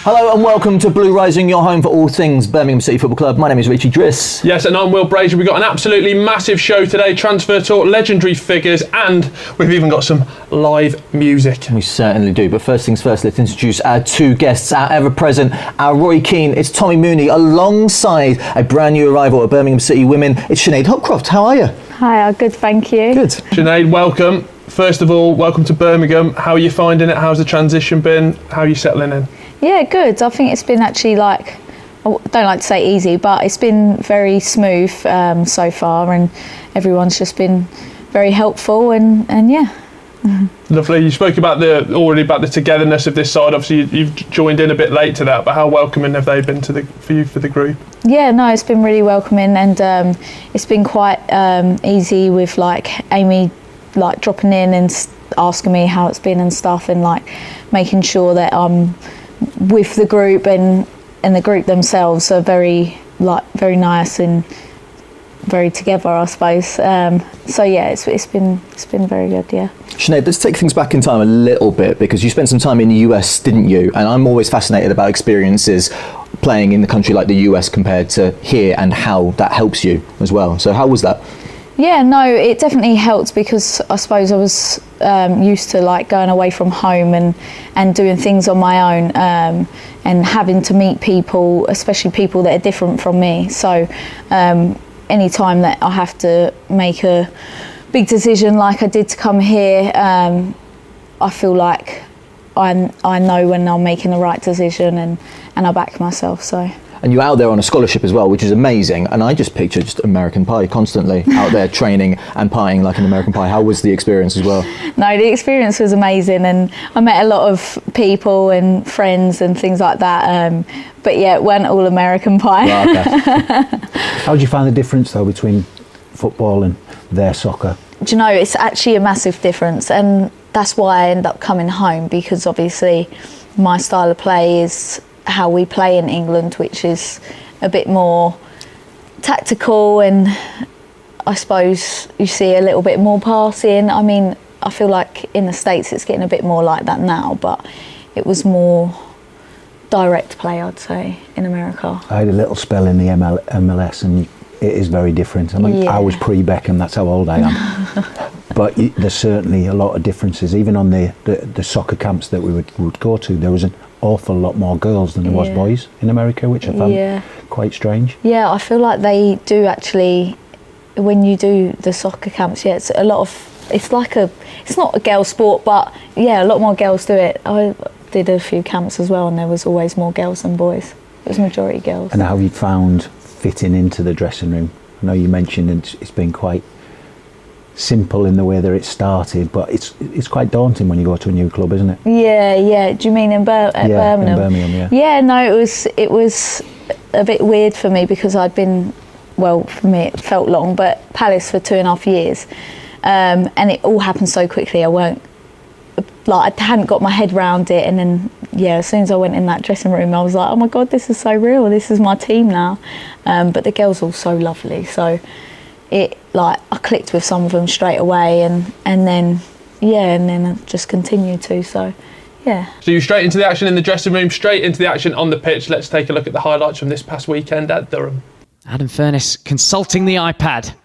Hello and welcome to Blue Rising, your home for all things Birmingham City Football Club. My name is Richie Driss. Yes, and I'm Will Brazier. We've got an absolutely massive show today, transfer talk, legendary figures, and we've even got some live music. We certainly do, but first things first, let's introduce our two guests, our ever-present, our Roy Keane. It's Tommy Mooney, alongside a brand new arrival at Birmingham City Women. It's Shanade Hopcroft. How are you? Hi, good, thank you. Good. Shanade, welcome. First of all, welcome to Birmingham. How are you finding it? How's the transition been? How are you settling in? Yeah, good. I think it's been actually I don't like to say easy, but it's been very smooth so far, and everyone's just been very helpful and yeah. Lovely. You spoke about already about the togetherness of this side. Obviously, you've joined in a bit late to that, but how welcoming have they been for you for the group? Yeah, no, it's been really welcoming, and it's been quite easy with Amy dropping in and asking me how it's been and stuff, and making sure that I'm with the group, and the group themselves are very nice and very together, I suppose. So yeah, it's been very good. Yeah. Sinead, let's take things back in time a little bit, because you spent some time in the US, didn't you? And I'm always fascinated about experiences playing in the country like the US compared to here, and how that helps you as well. So how was that? Yeah, no, it definitely helped, because I suppose I was used to going away from home and doing things on my own, and having to meet people, especially people that are different from me. So any time that I have to make a big decision like I did to come here, I feel like I know when I'm making the right decision, and I back myself. So. And you're out there on a scholarship as well, which is amazing. And I just picture just American Pie constantly out there training and pieing like an American Pie. How was the experience as well? No, the experience was amazing, and I met a lot of people and friends and things like that. But yeah, it went all American Pie. Oh, okay. How did you find the difference though between football and their soccer? Do you know, it's actually a massive difference, and that's why I ended up coming home, because obviously my style of play is how we play in England, which is a bit more tactical, and I suppose you see a little bit more passing. I mean, I feel like in the States it's getting a bit more like that now, but it was more direct play, I'd say, in America. I had a little spell in the MLS, and it is very different. I mean, yeah. I was pre-Beckham, that's how old I am. But there's certainly a lot of differences. Even on the soccer camps that we would go to, there was an awful lot more girls than there was boys in America, which I found quite strange. Yeah, I feel like they do actually, when you do the soccer camps, it's a lot of, it's not a girl sport, but yeah, a lot more girls do it. I did a few camps as well, and there was always more girls than boys. It was majority girls. And how have you found fitting into the dressing room? I know you mentioned it's been quite simple in the way that it started, but it's quite daunting when you go to a new club, isn't it? Yeah. Do you mean in Birmingham? In Birmingham, yeah. Yeah, no, it was a bit weird for me, because I'd been, well, for me it felt long, but Palace for 2.5 years, and it all happened so quickly. I hadn't got my head round it, and then as soon as I went in that dressing room, I was like, oh my God, this is so real. This is my team now. But the girls are all so lovely, so I clicked with some of them straight away, and then I just continued to. So you're straight into the action in the dressing room, straight into the action on the pitch. Let's take a look at the highlights from this past weekend at Durham. Adam Furness consulting the iPad,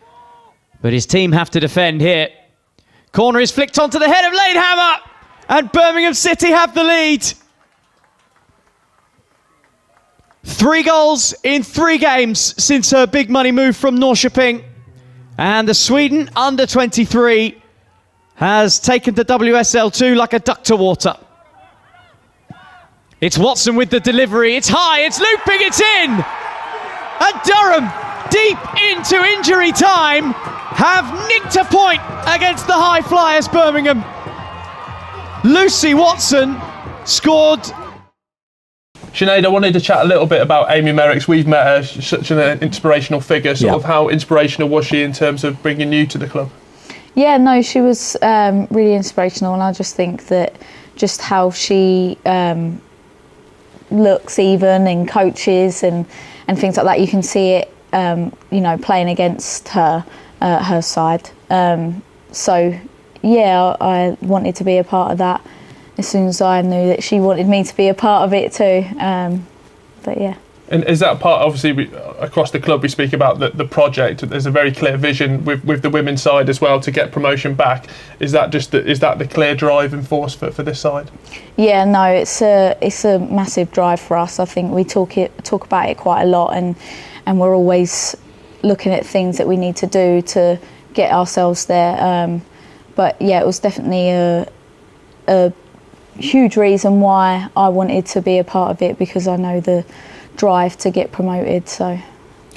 but his team have to defend here. Corner is flicked onto the head of Lanehammer, and Birmingham City have the lead. 3 goals in 3 games since her big money move from Norrköping. And the Sweden under-23 has taken the WSL2 like a duck to water. It's Watson with the delivery. It's high, it's looping, it's in! And Durham, deep into injury time, have nicked a point against the high flyers Birmingham. Lucy Watson scored. Sinead, I wanted to chat a little bit about Amy Merricks. We've met her, such an inspirational figure. Of how inspirational was she in terms of bringing you to the club? Yeah, no, she was really inspirational, and I just think that just how she looks even in coaches and things like that, you can see it, playing against her side. So, yeah, I wanted to be a part of that. as soon as I knew that she wanted me to be a part of it too. But yeah. And is that part, obviously, across the club we speak about the project, there's a very clear vision with the women's side as well to get promotion back. Is that the clear driving force for this side? Yeah, no, it's a massive drive for us. I think we talk about it quite a lot, and we're always looking at things that we need to do to get ourselves there. But yeah, it was definitely a huge reason why I wanted to be a part of it, because I know the drive to get promoted. So, and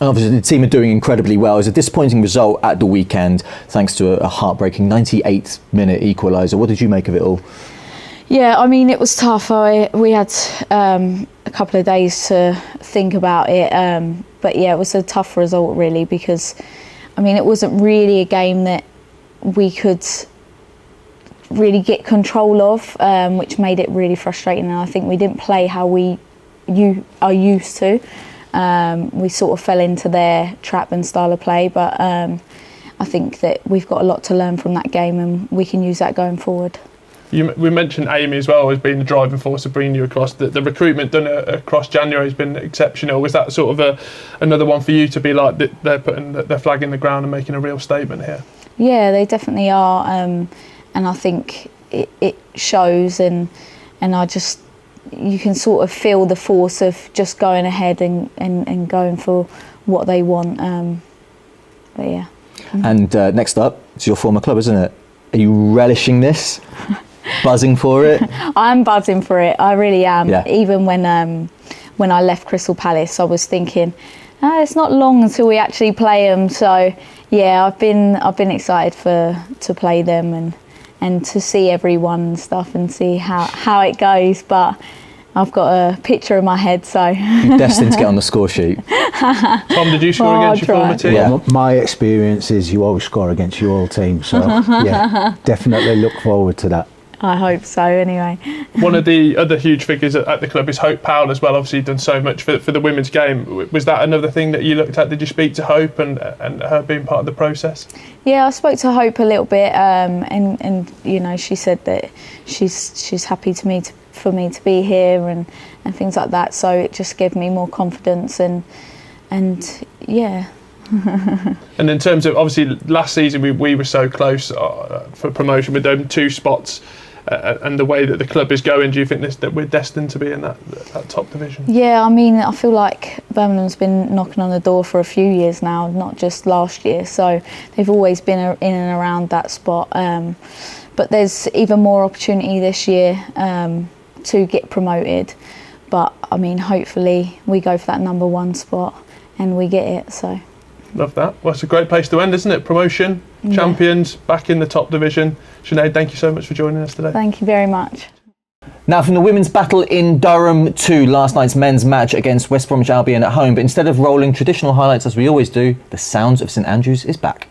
obviously the team are doing incredibly well. It was a disappointing result at the weekend thanks to a heartbreaking 98th minute equaliser. What did you make of it all? Yeah, I mean, it was tough. We had a couple of days to think about it, but yeah, it was a tough result really, because I mean, it wasn't really a game that we could really get control of, which made it really frustrating. And I think we didn't play how we are used to. We sort of fell into their trap and style of play, but I think that we've got a lot to learn from that game, and we can use that going forward. We mentioned Amy as well as being the driving force of bringing you across. The recruitment done across January has been exceptional. Was that sort of another one for you to be like they're putting their flag in the ground and making a real statement here? Yeah, they definitely are, and I think it shows, and you can sort of feel the force of just going ahead and going for what they want. But yeah. And next up, it's your former club, isn't it? Are you relishing this? Buzzing for it? I'm buzzing for it. I really am. Yeah. Even when I left Crystal Palace, I was thinking, it's not long until we actually play them. So yeah, I've been excited to play them and to see everyone and stuff and see how it goes. But I've got a picture in my head, so you're destined to get on the score sheet. Tom, did you score against your former team? Yeah. My experience is you always score against your old team, so yeah, definitely look forward to that. I hope so, anyway. One of the other huge figures at the club is Hope Powell as well. Obviously, done so much for the women's game. Was that another thing that you looked at? Did you speak to Hope and her being part of the process? Yeah, I spoke to Hope a little bit, and you know, she said that she's happy for me to be here and things like that. So it just gave me more confidence and yeah. And in terms of, obviously, last season we were so close for promotion with them 2 spots. And the way that the club is going, do you think that we're destined to be in that top division? Yeah, I mean, I feel like Birmingham's been knocking on the door for a few years now, not just last year. So they've always been in and around that spot. But there's even more opportunity this year to get promoted. But I mean, hopefully we go for that number 1 spot and we get it. So. Love that. Well, it's a great place to end, isn't it? Promotion, champions, back in the top division. Sinead, thank you so much for joining us today. Thank you very much. Now, from the women's battle in Durham to last night's men's match against West Bromwich Albion at home, but instead of rolling traditional highlights as we always do, the sounds of St Andrews is back.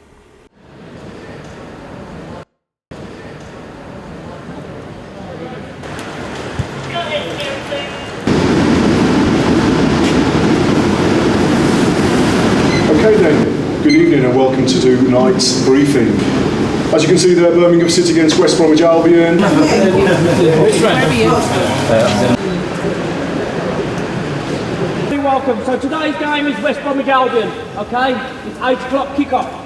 Okay then, good evening and welcome to tonight's briefing. As you can see there, Birmingham City against West Bromwich Albion. Welcome. So today's game is West Bromwich Albion, okay? It's 8 o'clock kick-off.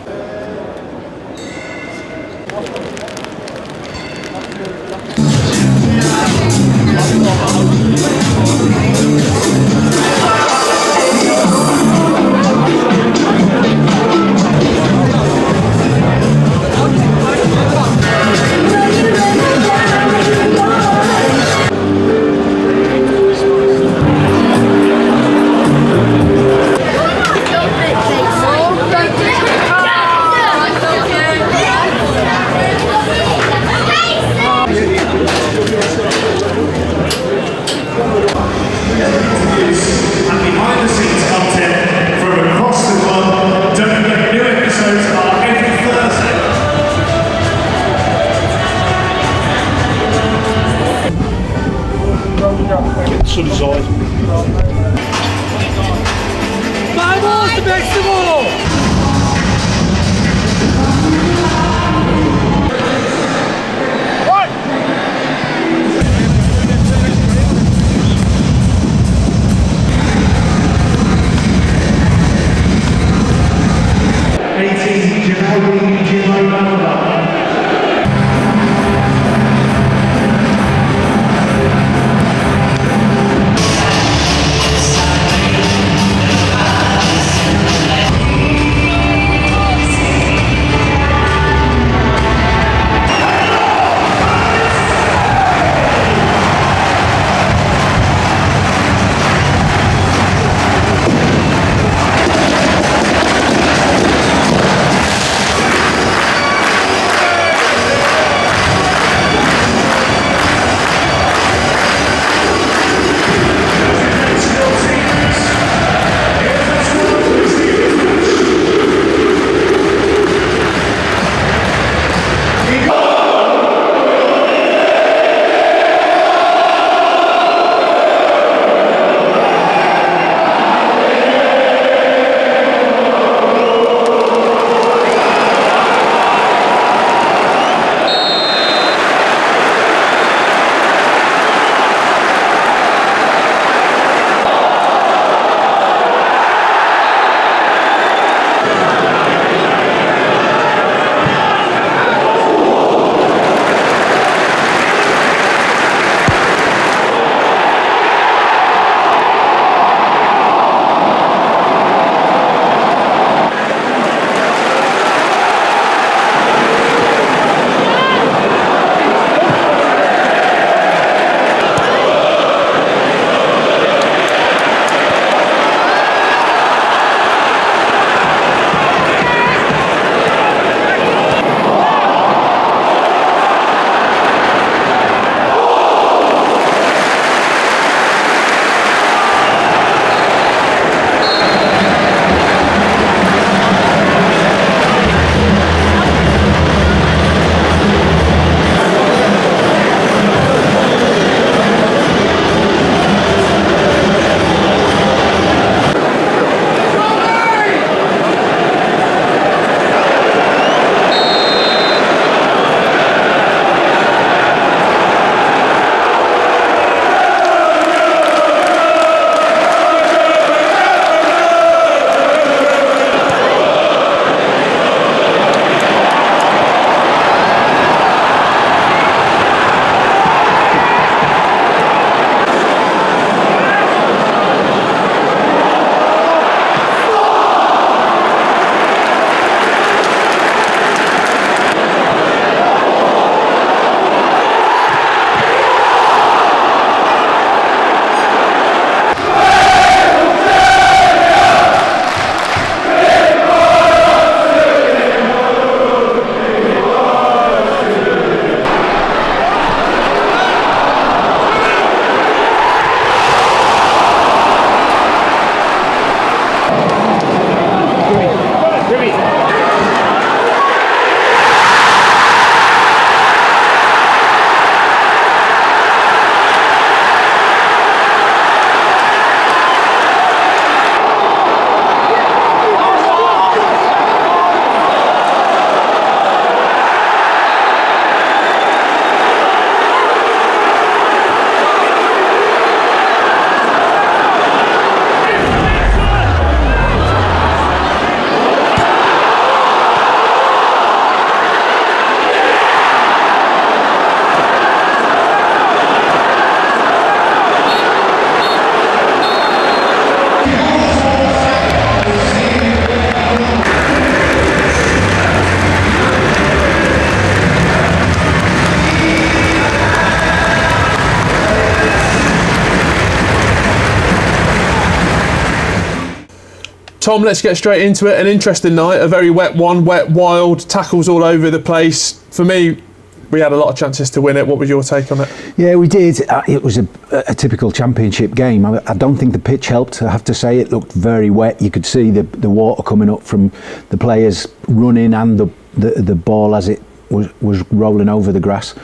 Tom, let's get straight into it. An interesting night, a very wet one, wet, wild, tackles all over the place. For me, we had a lot of chances to win it. What was your take on it? Yeah, we did. It was a typical championship game. I don't think the pitch helped, I have to say. It looked very wet. You could see the water coming up from the players running and the ball as it was rolling over the grass.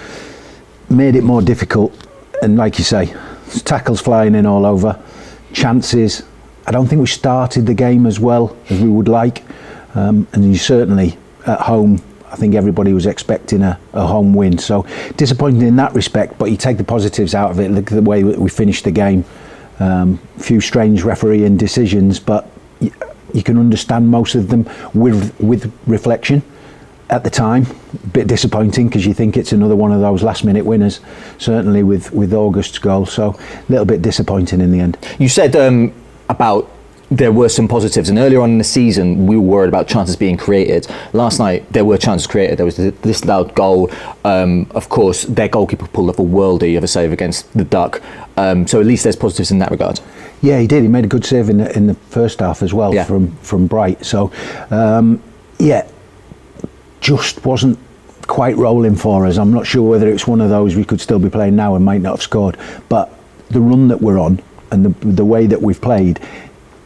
Made it more difficult. And like you say, tackles flying in all over, chances. I don't think we started the game as well as we would like, and you certainly at home, I think everybody was expecting a home win, so disappointing in that respect, but you take the positives out of it. Look at the way we finished the game. A few strange refereeing decisions, but you can understand most of them with reflection. At the time, a bit disappointing because you think it's another one of those last minute winners, certainly with August's goal, so a little bit disappointing in the end. You said about there were some positives, and earlier on in the season we were worried about chances being created. Last night there were chances created. There was this loud goal. Of course, their goalkeeper pulled off a worldie of a save against the Duck, so at least there's positives in that regard. Yeah, he did. He made a good save in the first half as well, from Bright. So just wasn't quite rolling for us. I'm not sure whether it's one of those we could still be playing now and might not have scored, but the run that we're on and the way that we've played,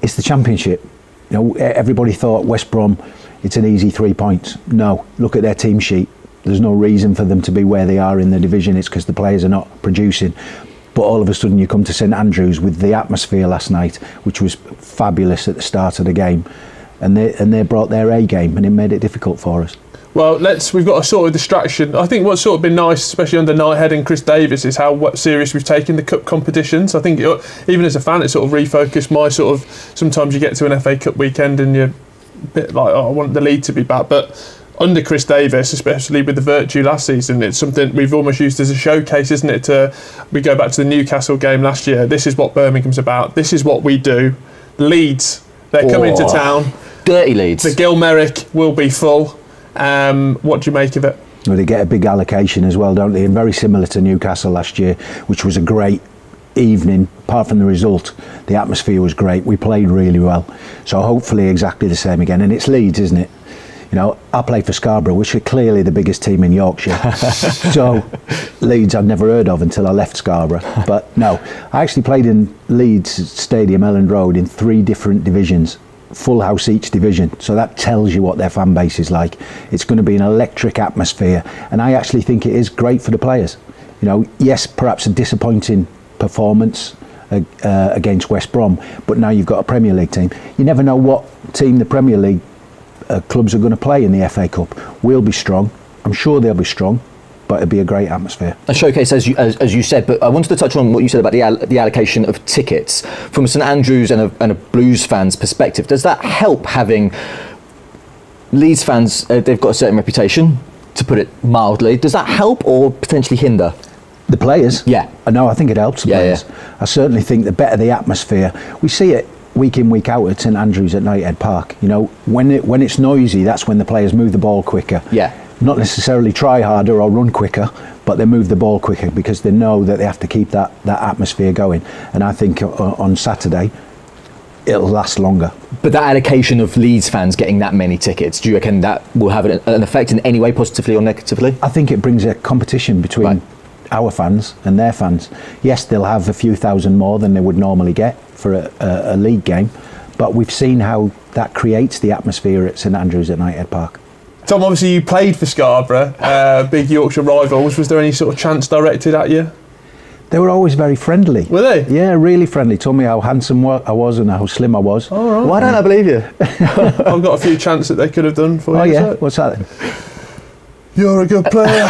it's the championship. You know, everybody thought West Brom, it's an easy 3 points. No, look at their team sheet. There's no reason for them to be where they are in the division. It's because the players are not producing. But all of a sudden you come to St Andrews with the atmosphere last night, which was fabulous at the start of the game, and they brought their A game, and it made it difficult for us. Well, we've got a sort of distraction. I think what's sort of been nice, especially under Knighthead and Chris Davis, is how serious we've taken the cup competitions. I think even as a fan, it sort of refocused my sort of, sometimes you get to an FA Cup weekend and you're a bit like, I want the lead to be back. But under Chris Davis, especially with the Virtue last season, it's something we've almost used as a showcase, isn't it? We go back to the Newcastle game last year. This is what Birmingham's about. This is what we do. Leeds, they're coming to town. Dirty Leeds. The Gilmerick will be full. What do you make of it? Well, they get a big allocation as well, don't they? And very similar to Newcastle last year, which was a great evening. Apart from the result, the atmosphere was great. We played really well. So hopefully exactly the same again. And it's Leeds, isn't it? You know, I play for Scarborough, which are clearly the biggest team in Yorkshire. So Leeds I'd never heard of until I left Scarborough. But no, I actually played in Leeds Stadium, Elland Road, in 3 different divisions. Full house each division, so that tells you what their fan base is like. It's going to be an electric atmosphere, and I actually think it is great for the players. You know, yes, perhaps a disappointing performance against West Brom, but now you've got a Premier League team. You never know what team the Premier League clubs are going to play in the FA Cup. We'll be strong. I'm sure they'll be strong, but it'll be a great atmosphere. A showcase, as you said, but I wanted to touch on what you said about the allocation of tickets. From St Andrews and a Blues fan's perspective, does that help having Leeds fans, they've got a certain reputation, to put it mildly, does that help or potentially hinder? The players? Yeah. No, I think it helps the players. Yeah. I certainly think the better the atmosphere, we see it week in, week out at St Andrews at Knighthead Park. You know, when it's noisy, that's when the players move the ball quicker. Yeah. Not necessarily try harder or run quicker, but they move the ball quicker because they know that they have to keep that atmosphere going. And I think on Saturday, it'll last longer. But that allocation of Leeds fans getting that many tickets, do you reckon that will have an effect in any way, positively or negatively? I think it brings a competition between our fans and their fans. Yes, they'll have a few thousand more than they would normally get for a league game, but we've seen how that creates the atmosphere at St Andrews at Knighthead Park. Tom, obviously you played for Scarborough, big Yorkshire rivals. Was there any sort of chance directed at you? They were always very friendly. Were they? Yeah, really friendly. Told me how handsome I was and how slim I was. All right. Why don't I believe you? I've got a few chances that they could have done for you. Oh yeah, what's that then? You're a good player.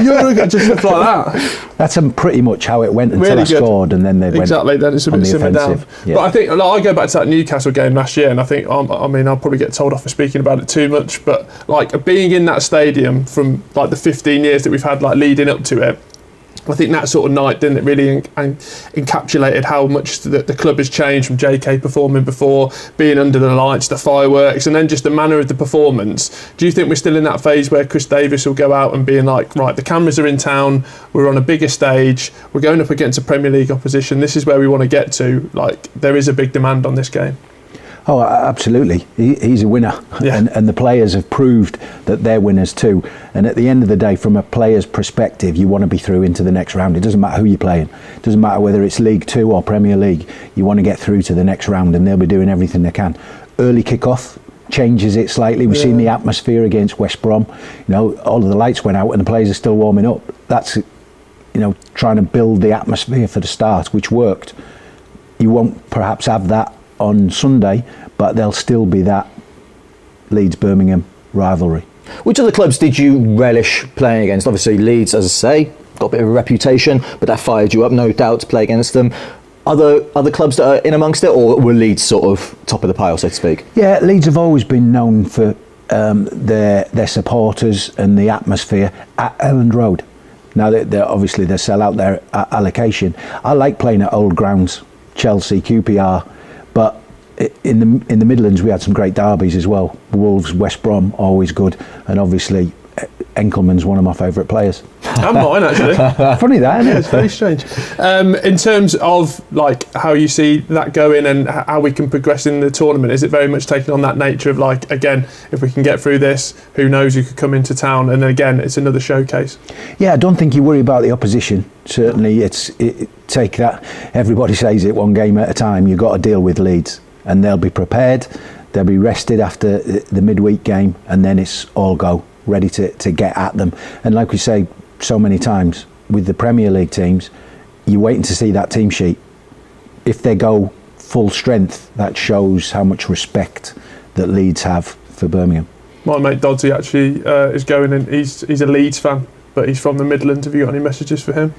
You're a good, just stuff like that. That's pretty much how it went until really I scored, and then they went exactly. Then it's a bit simmered down. Yeah. But I think I go back to that Newcastle game last year, and I think I'll probably get told off for speaking about it too much. But like being in that stadium from like the 15 years that we've had like leading up to it, I think that sort of night didn't it really encapsulated how much the club has changed from JK performing before, being under the lights, the fireworks, and then just the manner of the performance. Do you think we're still in that phase where Chris Davis will go out and being like, right, the cameras are in town, we're on a bigger stage, we're going up against a Premier League opposition, this is where we want to get to, like there is a big demand on this game? Oh, absolutely. He's a winner. Yeah. And the players have proved that they're winners too. And at the end of the day, from a player's perspective, you want to be through into the next round. It doesn't matter who you're playing. It doesn't matter whether it's League Two or Premier League. You want to get through to the next round, and they'll be doing everything they can. Early kick-off changes it slightly. We've seen the atmosphere against West Brom. All of the lights went out and the players are still warming up. That's, trying to build the atmosphere for the start, which worked. You won't perhaps have that on Sunday, but there'll still be that Leeds-Birmingham rivalry. Which other clubs did you relish playing against? Obviously Leeds, as I say, got a bit of a reputation, but that fired you up, no doubt, to play against them. Other clubs that are in amongst it, or were Leeds sort of top of the pile, so to speak? Yeah, Leeds have always been known for their supporters and the atmosphere at Elland Road. Now, they sell out their allocation. I like playing at old grounds, Chelsea, QPR, but in the Midlands we had some great derbies as well. Wolves, West Brom, always good, and obviously Enkelman's one of my favourite players. And mine, actually. Funny that, isn't it? It's very strange. In terms of how you see that going and how we can progress in the tournament, is it very much taking on that nature of again, if we can get through this, who knows who could come into town, and again, it's another showcase. Yeah, I don't think you worry about the opposition. Certainly, take that. Everybody says it one game at a time. You've got to deal with Leeds, and they'll be prepared. They'll be rested after the midweek game, and then it's all go, ready to get at them. And like we say so many times with the Premier League teams, you're waiting to see that team sheet. If they go full strength, that shows how much respect that Leeds have for Birmingham. My mate Doddsy actually is going, and he's a Leeds fan, but he's from the Midlands. Have you got any messages for him?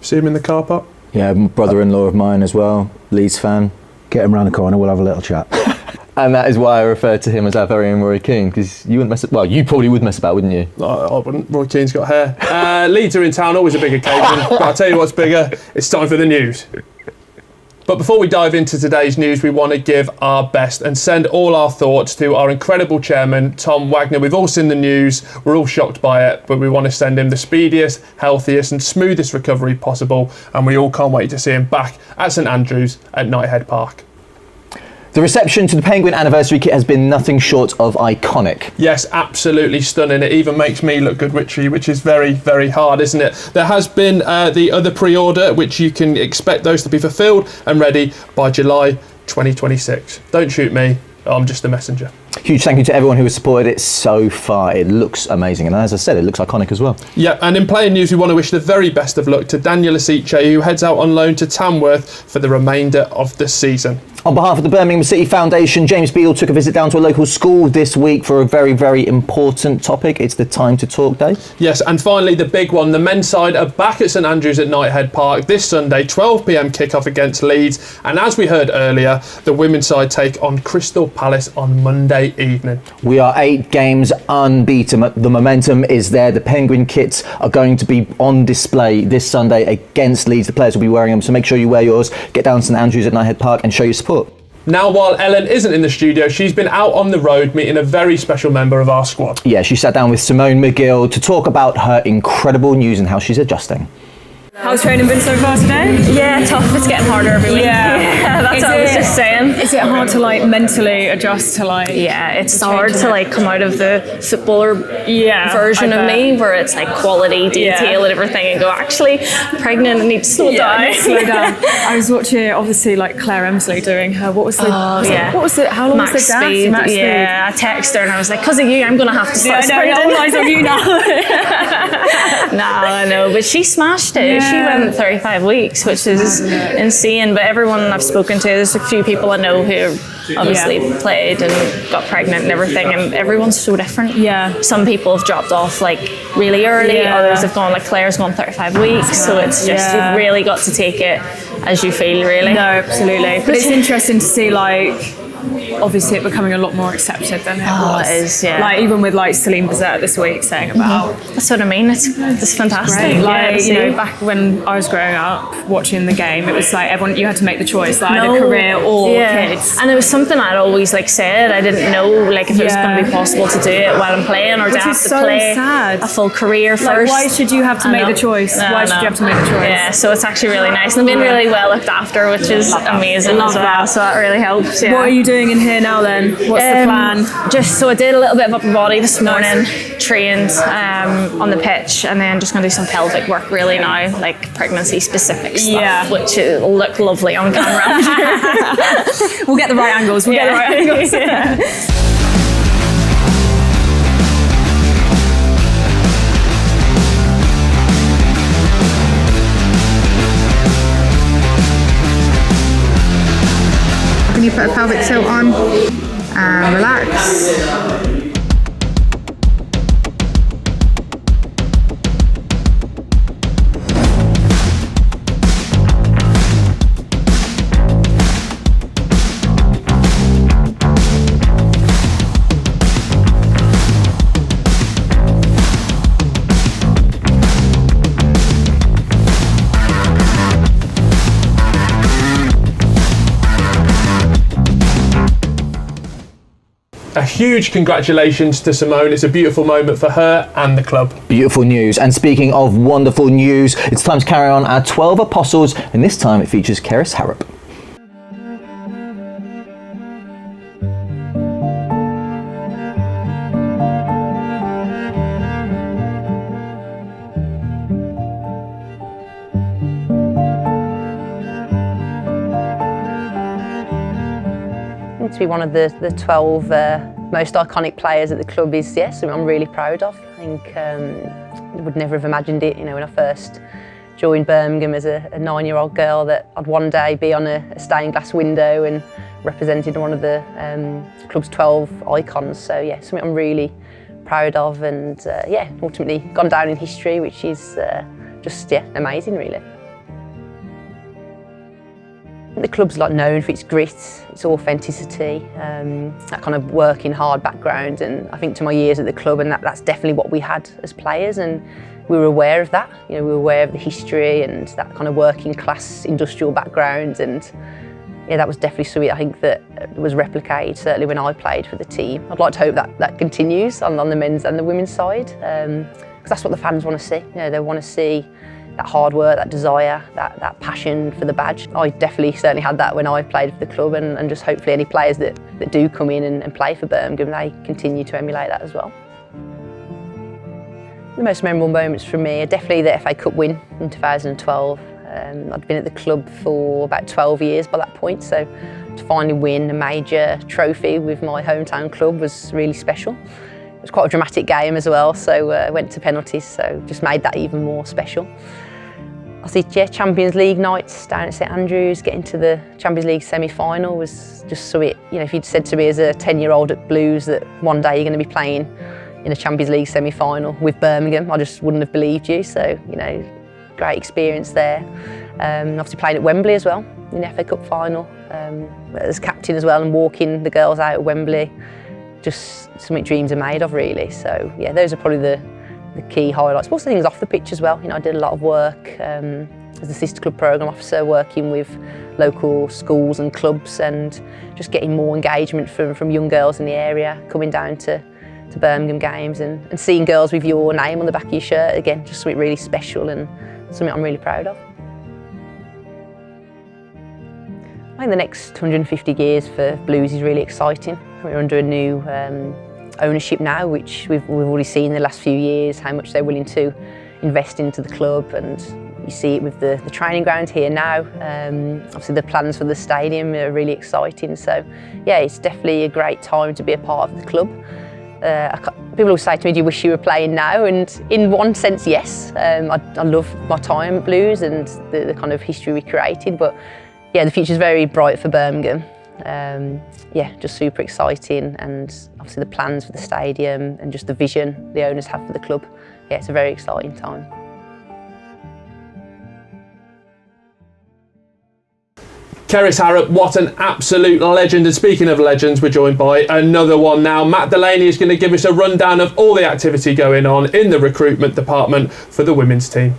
See him in the car park? Yeah, brother-in-law of mine as well, Leeds fan. Get him round the corner, we'll have a little chat. And that is why I refer to him as our very own Roy Keane, because you wouldn't mess. Well, you probably would mess about, wouldn't you? I wouldn't. Roy Keane's got hair. Leeds are in town, always a big occasion. But I'll tell you what's bigger. It's time for the news. But before we dive into today's news, we want to give our best and send all our thoughts to our incredible chairman, Tom Wagner. We've all seen the news. We're all shocked by it, but we want to send him the speediest, healthiest and smoothest recovery possible. And we all can't wait to see him back at St Andrews at Knighthead Park. The reception to the Penguin anniversary kit has been nothing short of iconic. Yes, absolutely stunning. It even makes me look good, Richie, which is very, very hard, isn't it? There has been the other pre-order, which you can expect those to be fulfilled and ready by July 2026. Don't shoot me, I'm just a messenger. Huge thank you to everyone who has supported it so far. It looks amazing, and as I said, it looks iconic as well. Yeah, and in playing news, we want to wish the very best of luck to Daniel Asiche, who heads out on loan to Tamworth for the remainder of the season. On behalf of the Birmingham City Foundation, James Beale took a visit down to a local school this week for a very, very important topic. It's the Time to Talk Day. Yes, and finally the big one. The men's side are back at St Andrews at Knighthead Park this Sunday, 12 p.m. kickoff against Leeds. And as we heard earlier, the women's side take on Crystal Palace on Monday evening. We are 8 games unbeaten. The momentum is there. The Penguin kits are going to be on display this Sunday against Leeds. The players will be wearing them, so make sure you wear yours. Get down to St Andrews at Knighthead Park and show your support. Now, while Ellen isn't in the studio, she's been out on the road meeting a very special member of our squad. Yeah, she sat down with Simone McIll to talk about her incredible news and how she's adjusting. How's training been so far today? Yeah, tough. It's getting harder every week. Yeah, that's what I was just saying. Is it hard to mentally adjust to Yeah, it's hard to come out of the footballer version of me, where it's quality detail and everything, and go, actually, I'm pregnant and need to slow down. Slow down. I was watching obviously Claire Emsley doing her. What was the? How long was the dance? Max speed. I texted her and I was like, because of you, I'm gonna have to start sprinting. All eyes on you now. I know, but she smashed it. She went 35 weeks, which is insane. But everyone I've spoken to, there's a few people I know who obviously played and got pregnant and everything, and everyone's so different. Yeah. Some people have dropped off really early, others have gone, Claire's gone 35 weeks, so it's just, you've really got to take it as you feel, really. No, absolutely. But it's interesting to see obviously it becoming a lot more accepted than it was. It is, yeah. Even with Celine Bizet this week saying about... That's what I mean, it's fantastic. Great. Back when I was growing up watching the game, it was everyone, you had to make the choice, either career or kids. And it was something I'd always said, I didn't know if it was going to be possible to do it while I'm playing, or to have to play a full career first. Why should you have to make the choice? Why should you have to make the choice? Yeah, so it's actually really nice, and I've been really well looked after, which is amazing as well, so that really helps. What are you doing doing in here now then? What's the plan? So I did a little bit of upper body this morning, trained on the pitch, and then just going to do some pelvic work really now, like pregnancy specific stuff, which will look lovely on camera. We'll get the right angles. When you put a pelvic tilt on and relax. A huge congratulations to Simone. It's a beautiful moment for her and the club. Beautiful news. And speaking of wonderful news, it's time to carry on our 12 Apostles, and this time it features Keris Harrop. To be one of the 12 most iconic players at the club is something I'm really proud of. I think I would never have imagined it, when I first joined Birmingham as a 9-year-old girl, that I'd one day be on a stained glass window and represented one of the club's 12 icons. So something I'm really proud of, and ultimately gone down in history, which is just amazing really. The club's known for its grit, its authenticity, that kind of working hard background, and I think to my years at the club, and that's definitely what we had as players, and we were aware of that. We were aware of the history and that kind of working class industrial background, and that was definitely something I think that was replicated certainly when I played for the team. I'd like to hope that continues on the men's and the women's side, because that's what the fans want to see. They want to see that hard work, that desire, that passion for the badge. I definitely certainly had that when I played for the club, and just hopefully any players that do come in and play for Birmingham, they continue to emulate that as well. The most memorable moments for me are definitely the FA Cup win in 2012. I'd been at the club for about 12 years by that point, so to finally win a major trophy with my hometown club was really special. It was quite a dramatic game as well, so went to penalties, so just made that even more special. I see Champions League nights down at St Andrews, getting to the Champions League semi-final was just so if you'd said to me as a 10-year-old at Blues that one day you're going to be playing in a Champions League semi-final with Birmingham, I just wouldn't have believed you, so great experience there. Obviously playing at Wembley as well, in the FA Cup final, as captain as well, and walking the girls out at Wembley, just something dreams are made of really. So those are probably the key highlights. Also things off the pitch as well. I did a lot of work as a sister club programme officer, working with local schools and clubs, and just getting more engagement from young girls in the area, coming down to Birmingham games and seeing girls with your name on the back of your shirt. Again, just something really special and something I'm really proud of. I think the next 150 years for Blues is really exciting. We're under a new ownership now, which we've already seen in the last few years how much they're willing to invest into the club, and you see it with the training ground here now. Obviously the plans for the stadium are really exciting, so it's definitely a great time to be a part of the club. People always say to me, do you wish you were playing now? And in one sense, yes. I love my time at Blues and the kind of history we created, but the future's very bright for Birmingham. Just super exciting, and obviously the plans for the stadium and just the vision the owners have for the club. It's a very exciting time. Keris Harrop, what an absolute legend. And speaking of legends, we're joined by another one now. Matt Delaney is going to give us a rundown of all the activity going on in the recruitment department for the women's team.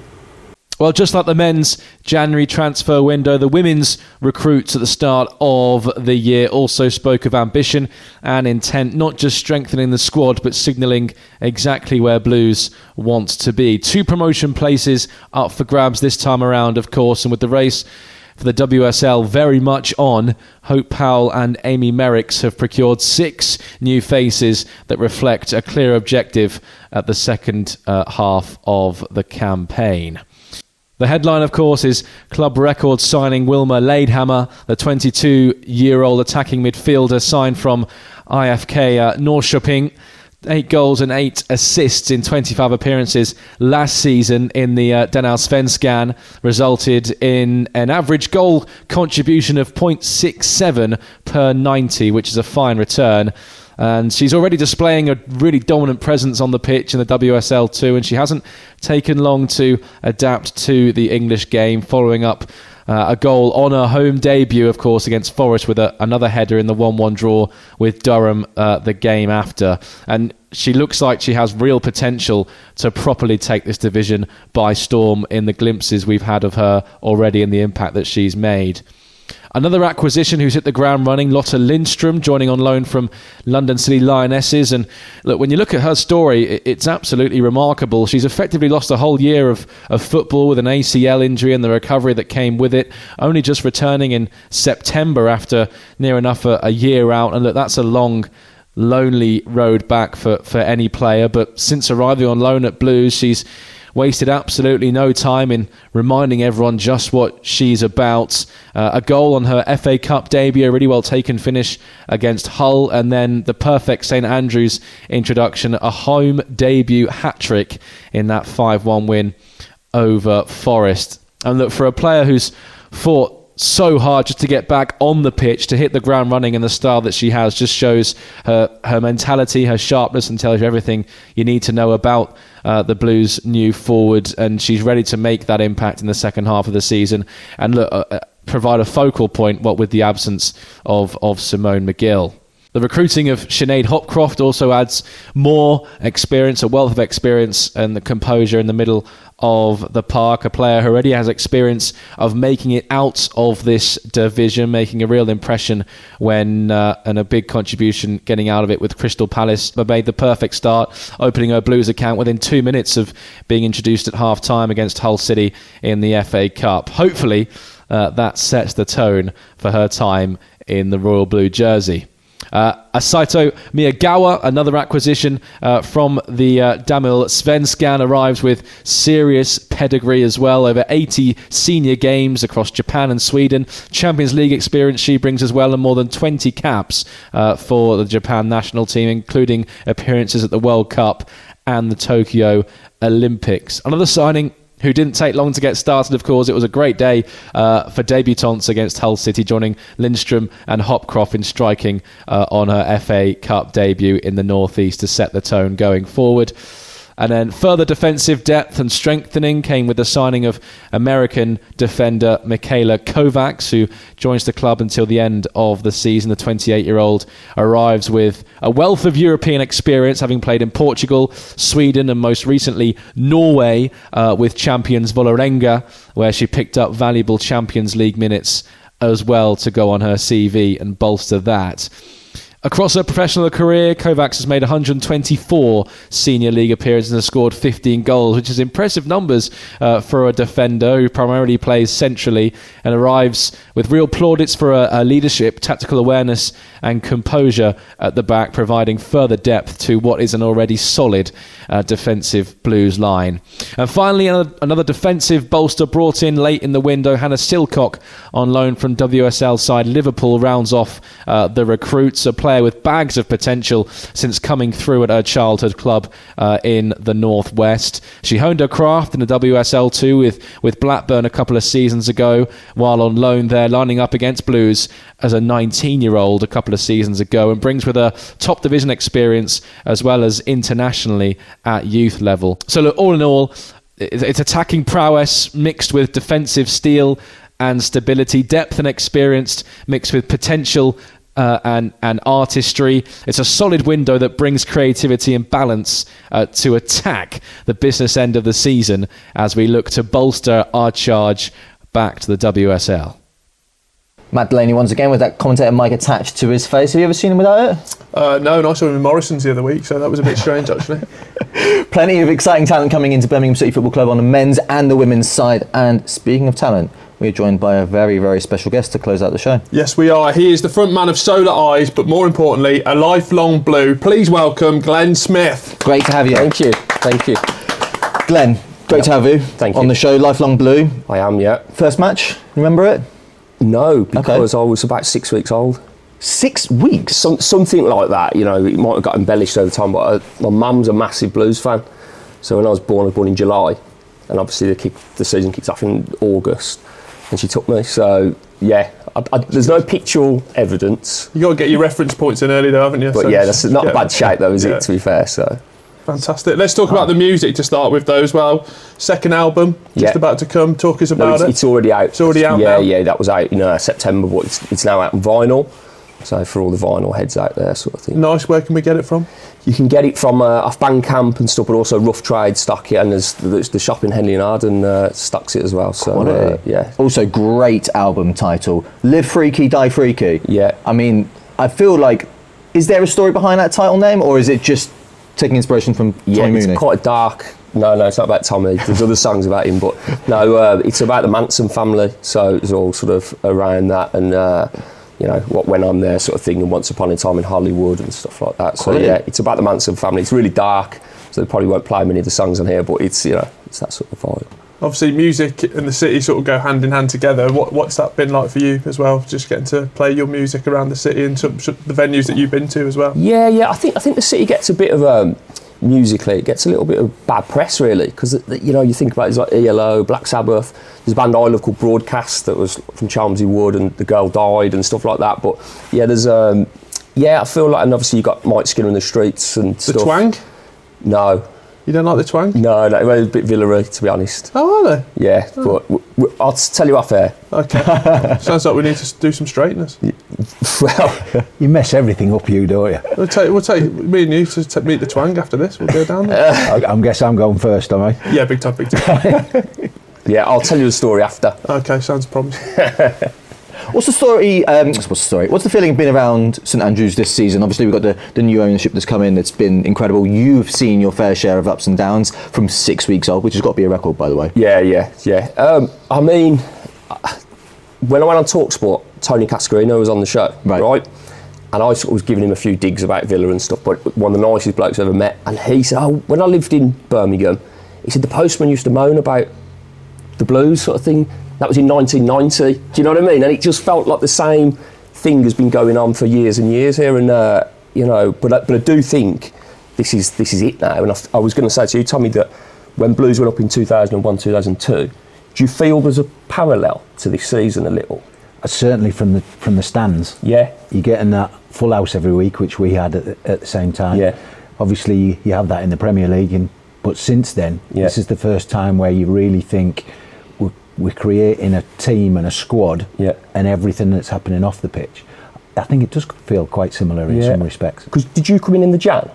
Well, just like the men's January transfer window, the women's recruits at the start of the year also spoke of ambition and intent, not just strengthening the squad, but signalling exactly where Blues want to be. 2 promotion places up for grabs this time around, of course, and with the race for the WSL very much on. Hope Powell and Amy Merricks have procured 6 new faces that reflect a clear objective at the second half of the campaign. The headline, of course, is club record signing Wilma Laidhammer, the 22-year-old attacking midfielder signed from IFK Norrköping. 8 goals and 8 assists in 25 appearances last season in the Allsvenskan resulted in an average goal contribution of 0.67 per 90, which is a fine return. And she's already displaying a really dominant presence on the pitch in the WSL too, and she hasn't taken long to adapt to the English game, following up a goal on her home debut, of course, against Forest with another header in the 1-1 draw with Durham the game after. And she looks like she has real potential to properly take this division by storm in the glimpses we've had of her already and the impact that she's made. Another acquisition who's hit the ground running, Lotta Lindström, joining on loan from London City Lionesses. And look, when you look at her story, it's absolutely remarkable. She's effectively lost a whole year of football with an ACL injury and the recovery that came with it, only just returning in September after near enough a year out. And look, that's a long, lonely road back for any player. But since arriving on loan at Blues, she's wasted absolutely no time in reminding everyone just what she's about. A goal on her FA Cup debut, a really well taken finish against Hull, and then the perfect St Andrews introduction, a home debut hat-trick in that 5-1 win over Forest. And look, for a player who's fought so hard just to get back on the pitch, to hit the ground running in the style that she has, just shows her mentality, her sharpness, and tells you everything you need to know about the Blues' new forward. And she's ready to make that impact in the second half of the season and provide a focal point, what with the absence of Simone McIll. The recruiting of Shanade Hopcroft also adds more experience, a wealth of experience, and the composure in the middle of the park. A player who already has experience of making it out of this division, making a real impression when and a big contribution getting out of it with Crystal Palace. But made the perfect start, opening her Blues account within 2 minutes of being introduced at half-time against Hull City in the FA Cup. Hopefully, that sets the tone for her time in the Royal Blue jersey. Asaito Miyagawa, another acquisition from the Damil Svenskan, arrives with serious pedigree as well. Over 80 senior games across Japan and Sweden. Champions League experience she brings as well, and more than 20 caps for the Japan national team, including appearances at the World Cup and the Tokyo Olympics. Another signing who didn't take long to get started, of course. It was a great day for debutantes against Hull City, joining Lindström and Hopcroft in striking on her FA Cup debut in the North East to set the tone going forward. And then further defensive depth and strengthening came with the signing of American defender Michaela Kovacs, who joins the club until the end of the season. The 28-year-old arrives with a wealth of European experience, having played in Portugal, Sweden, and most recently Norway with champions Vålerenga, where she picked up valuable Champions League minutes as well to go on her CV and bolster that. Across her professional career, Kovacs has made 124 Senior League appearances and scored 15 goals, which is impressive numbers for a defender who primarily plays centrally and arrives with real plaudits for her leadership, tactical awareness and composure at the back, providing further depth to what is an already solid defensive Blues line. And finally, another defensive bolster brought in late in the window. Hannah Silcock, on loan from WSL side Liverpool, rounds off the recruits. A player with bags of potential since coming through at her childhood club in the Northwest. She honed her craft in the WSL too with Blackburn a couple of seasons ago, while on loan there, lining up against Blues as a 19-year-old a couple of seasons ago, and brings with her top division experience as well as internationally at youth level. So look, all in all, it's attacking prowess mixed with defensive steel and stability, depth and experience mixed with potential and artistry. It's a solid window that brings creativity and balance to attack the business end of the season as we look to bolster our charge back to the WSL. Matt Delaney once again with that commentator mic attached to his face. Have you ever seen him without it? No, and I saw him in Morrison's the other week, so that was a bit strange actually. Plenty of exciting talent coming into Birmingham City Football Club on the men's and the women's side. And speaking of talent, we're joined by a very, very special guest to close out the show. Yes, we are. He is the front man of Solar Eyes, but more importantly, a lifelong Blue. Please welcome Glenn Smyth. Great to have you. Thank you. Thank you. Glenn, great to have you. Thank you. On the show, Lifelong Blue. I am, yeah. First match, remember it? No, because I was about 6 weeks old. 6 weeks? Something like that, you know. It might have got embellished over time, but my mum's a massive Blues fan. So when I was born in July, and obviously the season kicked off in August, and she took me. So yeah, there's no pictorial evidence. You got to get your reference points in early though, haven't you? But so yeah, that's not a bad shape though, is it? To be fair, so. Fantastic. Let's talk about the music to start with though as well. Second album, just about to come. Talk us about it. It's already out. It's already out now? Yeah, that was out in September, but it's now out on vinyl. So for all the vinyl heads out there, sort of thing. Nice. Where can we get it from? You can get it from off Bandcamp and stuff, but also Rough Trade stock it, and there's the shop in Henley and Arden stocks it as well. So yeah. Also, great album title: "Live Freaky, Die Freaky." Yeah. I mean, I feel like, is there a story behind that title name, or is it just taking inspiration from Tommy Mooney? It's quite dark. No, it's not about Tommy. There's other songs about him, but no, it's about the Manson family. So it's all sort of around that, and you know, what went on there, sort of thing, and Once Upon a Time in Hollywood and stuff like that. So yeah, it's about the Manson family. It's really dark, so they probably won't play many of the songs on here, but it's, you know, it's that sort of vibe. Obviously, music and the city sort of go hand in hand together. What's that been like for you as well? Just getting to play your music around the city and the venues that you've been to as well. Yeah. I think the city gets a bit of musically, it gets a little bit of bad press really, because you know, you think about it's like ELO, Black Sabbath. There's a band I love called Broadcast that was from Chelmsford Wood, and the girl died and stuff like that. But yeah, there's I feel like, and obviously you got Mike Skinner in the streets and stuff. The twang? No. You don't like the twang? No, it was a bit Villeray, to be honest. Oh, are they? Yeah, but I'll tell you off air. Okay. Sounds like we need to do some straighteners. Well, you mess everything up, you, don't you? We'll take me and you to meet the twang after this. We'll go down there. I guess I'm going first, am I? Yeah, big time. Yeah, I'll tell you the story after. Okay, sounds promising. What's the story? What's the feeling been around St Andrews this season? Obviously, we've got the new ownership that's come in. It's been incredible. You've seen your fair share of ups and downs from 6 weeks old, which has got to be a record, by the way. Yeah. I mean, when I went on TalkSport, Tony Cascarino was on the show, right? And I sort of was giving him a few digs about Villa and stuff, but one of the nicest blokes I've ever met. And he said, when I lived in Birmingham, he said the postman used to moan about the Blues sort of thing. That was in 1990. Do you know what I mean? And it just felt like the same thing has been going on for years and years here. And you know, but I do think this is it now. And I was going to say to you, Tommy, that when Blues went up in 2001, 2002, do you feel there's a parallel to this season a little? Certainly from the stands. Yeah. You're getting that full house every week, which we had at the same time. Yeah. Obviously, you have that in the Premier League, but since then, this is the first time where you really think we're creating a team and a squad, and everything that's happening off the pitch. I think it does feel quite similar in some respects. Because did you come in the Jan?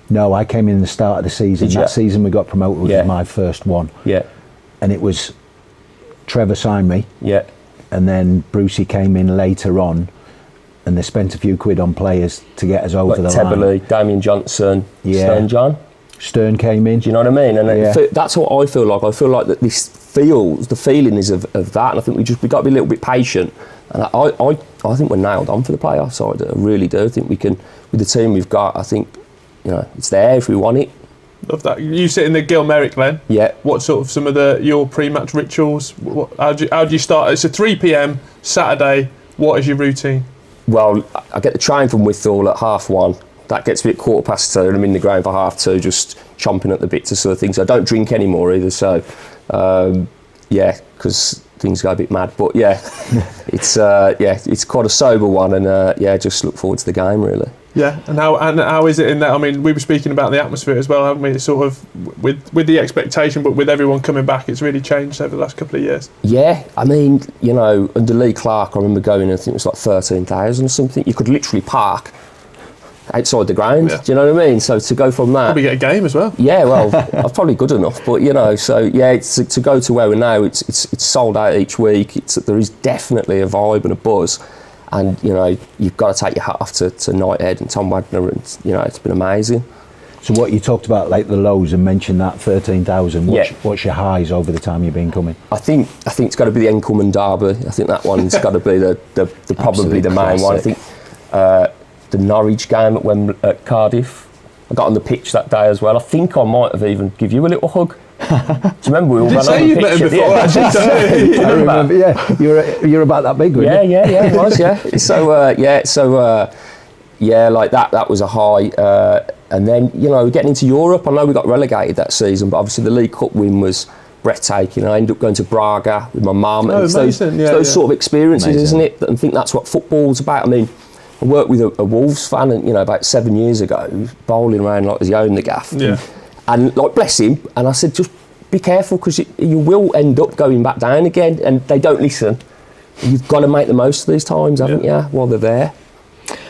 No, I came in the start of the season. That season we got promoted was my first one. Yeah. And it was Trevor signed me. Yeah. And then Brucey came in later on, and they spent a few quid on players to get us over the line. Teberley, Damien Johnson, Stern John. Stern came in. Do you know what I mean? And that's what I feel like. I feel like that the feeling is of that, and I think we got to be a little bit patient. And I think we're nailed on for the playoff side. I really do. I think we can, with the team we've got, I think, you know, it's there if we want it. Love that. You sit in the Gil Merrick, Glenn. Yeah. What sort of some of your pre-match rituals? How do you start? It's a 3 p.m. Saturday. What is your routine? Well, I get the train from Withall at 1:30. That gets me at 2:15, and I'm in the ground for 2:30, just chomping at the bit to sort of things. I don't drink anymore either, so because things go a bit mad. But it's quite a sober one, and just look forward to the game really. Yeah, and how is it in that? I mean, we were speaking about the atmosphere as well, haven't we? It's sort of with the expectation, but with everyone coming back, it's really changed over the last couple of years. Yeah, I mean, you know, under Lee Clark, I remember going in, I think it was like 13,000 or something. You could literally park outside the ground. Do you know what I mean? So to go from that, probably get a game as well. Yeah, well, I'm probably good enough, but you know, so yeah, it's to go to where we're now. It's sold out each week. There is definitely a vibe and a buzz. And, you know, you've got to take your hat off to Knighthead and Tom Wagner, and, you know, it's been amazing. So what you talked about, like the lows, and mentioned that 13,000. What's your highs over the time you've been coming? I think it's got to be the Enckelman Derby. I think that one's got to be the probably the main one. I think the Norwich game at Cardiff. I got on the pitch that day as well. I think I might have even give you a little hug. Do you remember we all ran on the pitch? Met him before, I remember. Yeah, you're about that big, weren't you? Yeah, it was. Yeah. So like that was a high. And then getting into Europe. I know we got relegated that season, but obviously the League Cup win was breathtaking. I ended up going to Braga with my mum. Oh, it's those sort of experiences, isn't it? And I think that's what football's about. I mean, I worked with a Wolves fan, and about 7 years ago, he was bowling around like as he owned the gaff. Yeah. And like, bless him. And I said, just be careful, because you will end up going back down again, and they don't listen. You've got to make the most of these times, haven't you, while they're there.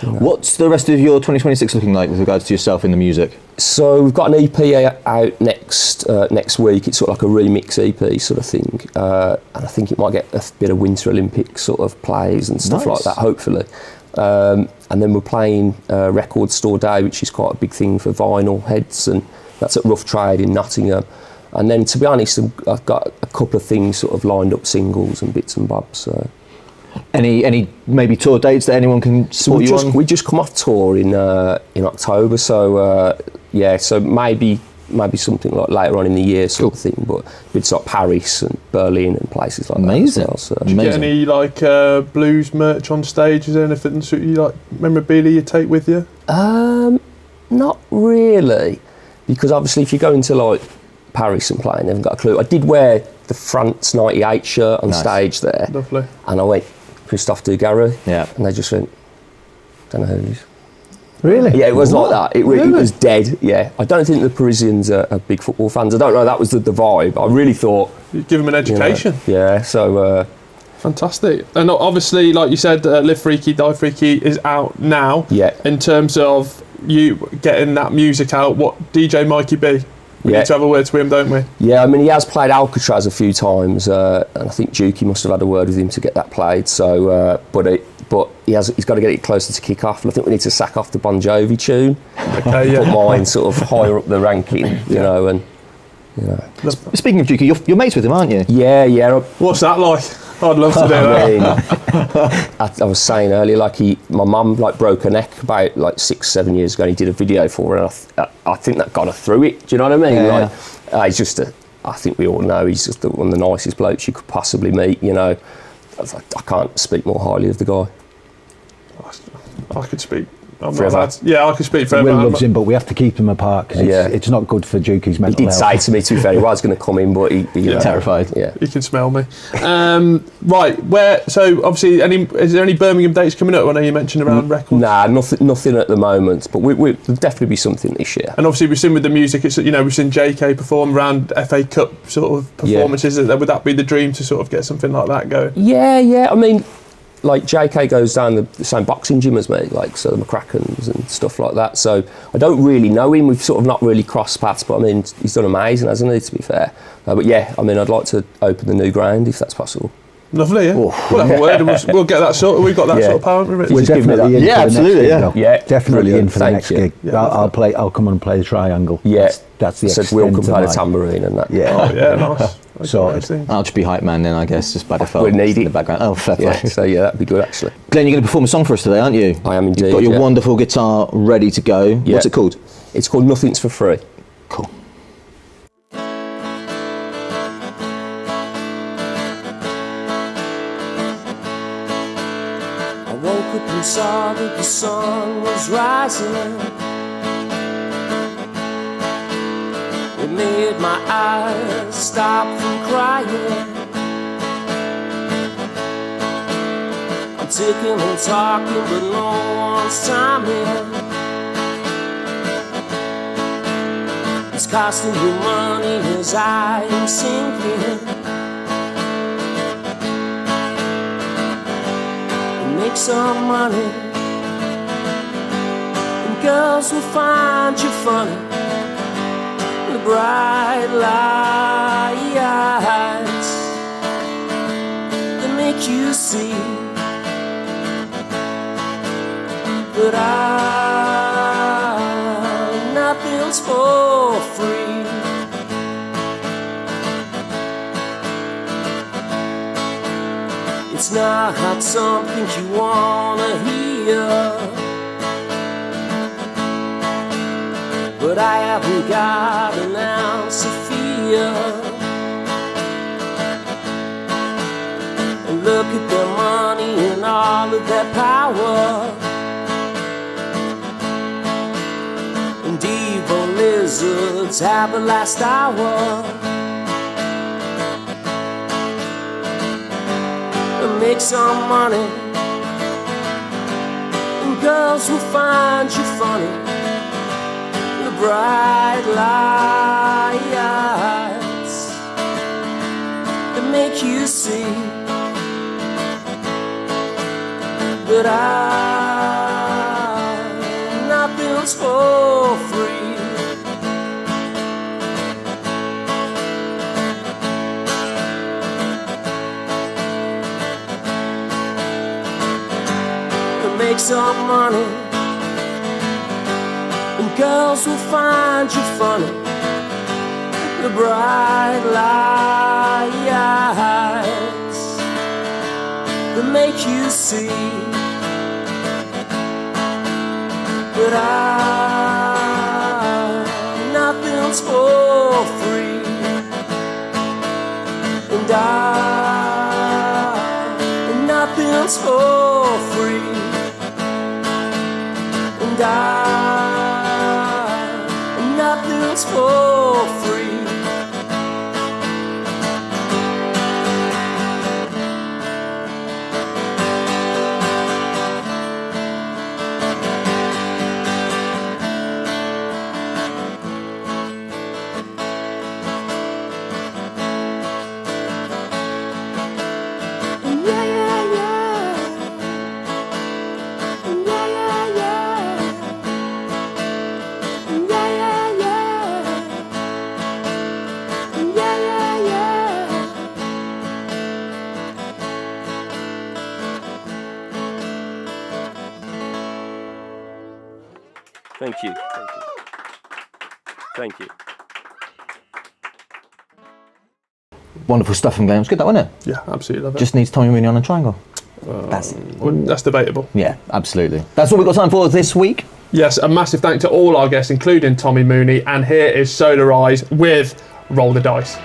What's the rest of your 2026 looking like with regards to yourself in the music? So we've got an EP out next week. It's sort of like a remix EP sort of thing, and I think it might get a bit of Winter Olympics sort of plays and stuff like that, hopefully. And then we're playing Record Store Day, which is quite a big thing for vinyl heads, and that's at Rough Trade in Nottingham. And then, to be honest, I've got a couple of things sort of lined up, singles and bits and bobs. So. Any maybe tour dates that anyone can support you on? We just come off tour in October, so so maybe something like later on in the year sort of thing. But it's like Paris and Berlin and places like that as well. So. Do you get any like blues merch on stage? Is there anything you like memorabilia you take with you? Not really, because obviously if you go into like Paris and play, I haven't got a clue. I did wear the France '98 shirt on stage there. Lovely. And I went, Christophe Dugarry. Yeah. And they just went, don't know who he is. Really? Yeah, it was like that. It was dead, yeah. I don't think the Parisians are big football fans. I don't know, that was the vibe. I really thought... You give them an education. Yeah, so... Fantastic. And obviously, like you said, Live Freaky, Die Freaky is out now. Yeah. In terms of you getting that music out, what DJ Mikey B? We need to have a word to him, don't we? Yeah, I mean, he has played Alcatraz a few times, and I think Dukey must have had a word with him to get that played. So, but he's got to get it closer to kick off. And I think we need to sack off the Bon Jovi tune. Okay, yeah. Put mine sort of higher up the ranking, you know. And Speaking of Dukey, you're mates with him, aren't you? Yeah. What's that like? I'd love to do that. I was saying earlier, like my mum broke her neck about 6-7 years ago, and he did a video for her, and I think that got her through it. Do you know what I mean? Yeah. He's just I think we all know he's just one of the nicest blokes you could possibly meet. You know, I can't speak more highly of the guy. I could speak. Forever. Yeah, I could speak forever. Will loves him, but we have to keep him apart because it's not good for Dukey's mental health. He did say to me, to be fair, he was going to come in, but he terrified. Yeah, he can smell me. Right, so obviously, is there any Birmingham dates coming up? I know you mentioned around records. Nah, nothing at the moment, but there'll definitely be something this year. And obviously, we've seen with the music, it's we've seen JK perform around FA Cup sort of performances. Yeah. Would that be the dream to sort of get something like that going? Yeah. I mean, JK goes down the same boxing gym as me, so the McCrackens and stuff like that. So I don't really know him. We've sort of not really crossed paths, but I mean, he's done amazing, hasn't he, to be fair. But yeah, I mean, I'd like to open the new ground if that's possible. Lovely, yeah. We'll have a word and we'll get that sorted. We've got that sort of power. We're definitely in. Yeah, absolutely, yeah. Definitely in for the next gig. Yeah, I'll come and play the triangle. Yeah, that's the extent. So Will can play the tambourine and that. Yeah. Oh yeah, nice. Sorted. I'll just be hype man then, I guess, just by default. We'll need it in the background. Oh, fair play. Yeah, so yeah, that'd be good actually. Glenn, you're going to perform a song for us today, aren't you? I am indeed. You've got your wonderful guitar ready to go. Yeah. What's it called? It's called Nothing's for Free. Cool. I woke up and saw that the sun was rising. It made my eyes stop from crying. I'm ticking and talking, but no one's timing. It's costing you money as I am sinking. Make some money, and girls will find you funny. The bright lights that make you see that nothing's It's not something you wanna hear, but I haven't got an ounce of fear. And look at their money and all of their power, and evil lizards have the last hour. And make some money, and girls will find you funny. The bright lights that make you see that nothing's for free. Make some money, and girls will find you funny. The bright lights that make you see that nothing's for free, and nothing's for free. And nothing's for free. Thank you. Thank you. Wonderful stuff from Glenn. It was good, that, wasn't it? Yeah, absolutely love it. Just needs Tommy Mooney on a triangle. That's debatable. Yeah, absolutely. That's all we've got time for this week. Yes, a massive thank to all our guests, including Tommy Mooney. And here is Solar Eyes with Roll the Dice.